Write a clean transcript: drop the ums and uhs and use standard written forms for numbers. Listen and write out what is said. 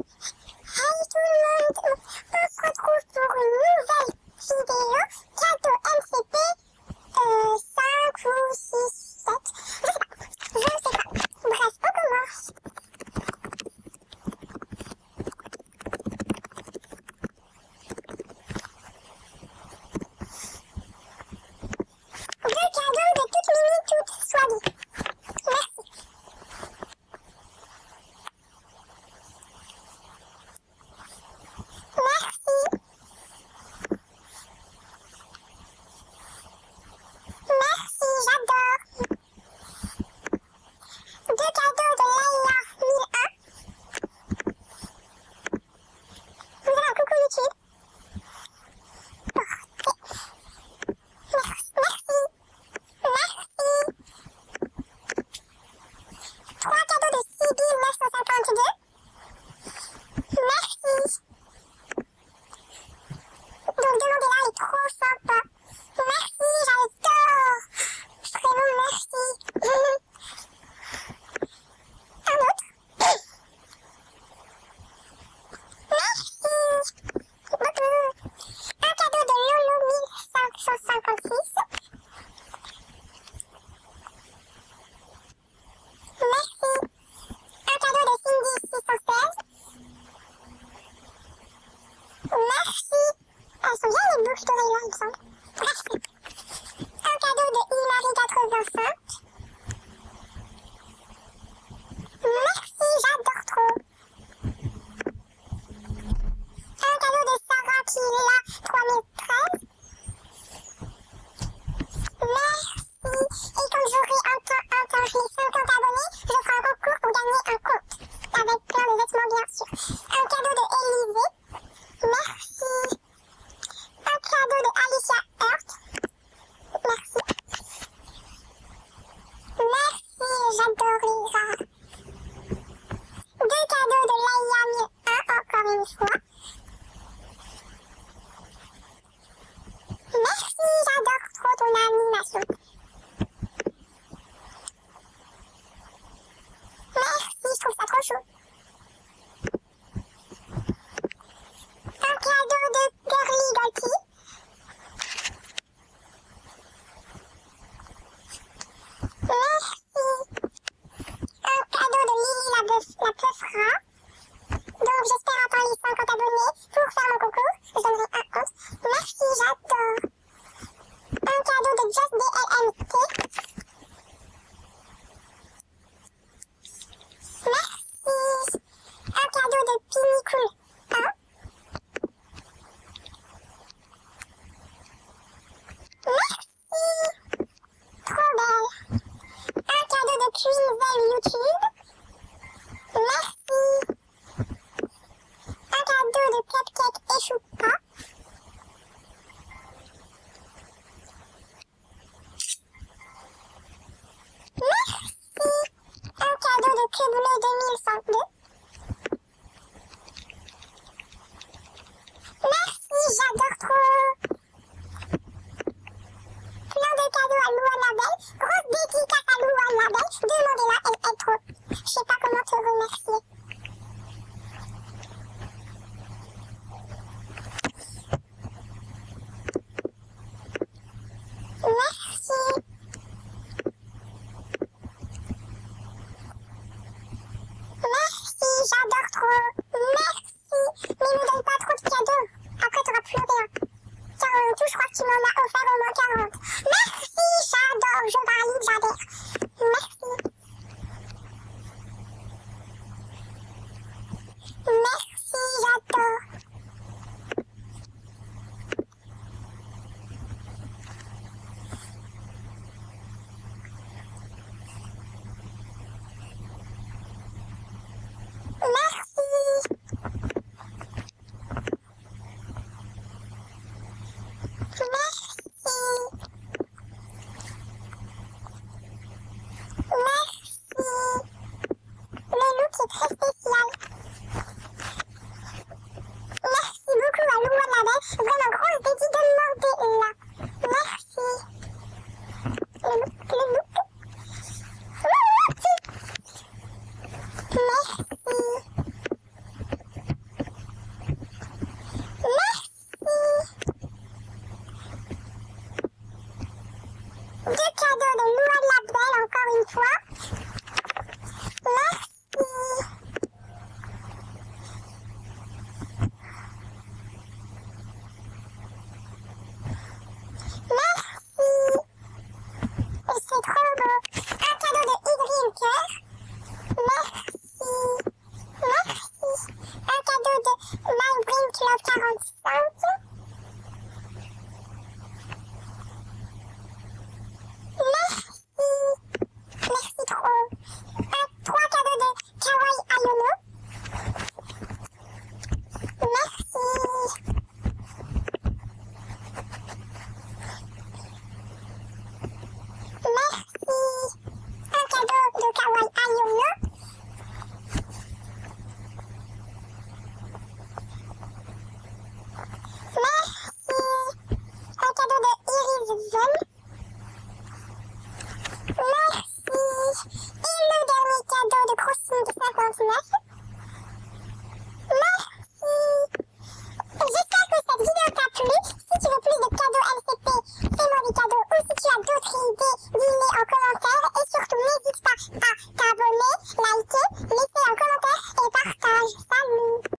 Hey tout le monde, on se retrouve pour une nouvelle vidéo cadeau MCP 5 ou 6, 7, je sais pas. Bref, on commence. Deux cadeaux de toute mini toute soit dit. Merci. Merci. Merci, j'adore. Deux cadeaux de Laïla 1001. Vous avez un coucou YouTube. Merci. Merci. Trois cadeaux de Sibyl 952. Merci. Donc demandez-la, elle est trop sympa. Merci, j'adore. Vraiment merci. Un autre. Merci. Beaucoup. Un cadeau de Lolo 1556. Merci. Un cadeau de Cindy 616. Merci. Elles sont bien les bouches d'oreilles là, il me semble. Bref. Un cadeau de Hilary 85. Merci, j'adore trop. Un cadeau de Sarah qui est là 3013. Merci. Et quand j'aurai atteint les 50 abonnés, je ferai un concours pour gagner un compte. Avec plein de vêtements bien sûr. Un cadeau de Élysée. Merci. Un cadeau de Alicia Hurt. Merci. Merci, j'adore Lisa. Deux cadeaux de Laïa 1001, encore une fois. Merci, j'adore trop ton animation. Merci, je trouve ça trop chaud. Un cadeau de Girly Galty. Merci. Un cadeau de Lily la Peufra. Donc j'espère atteindre les 50 abonnés pour faire mon concours.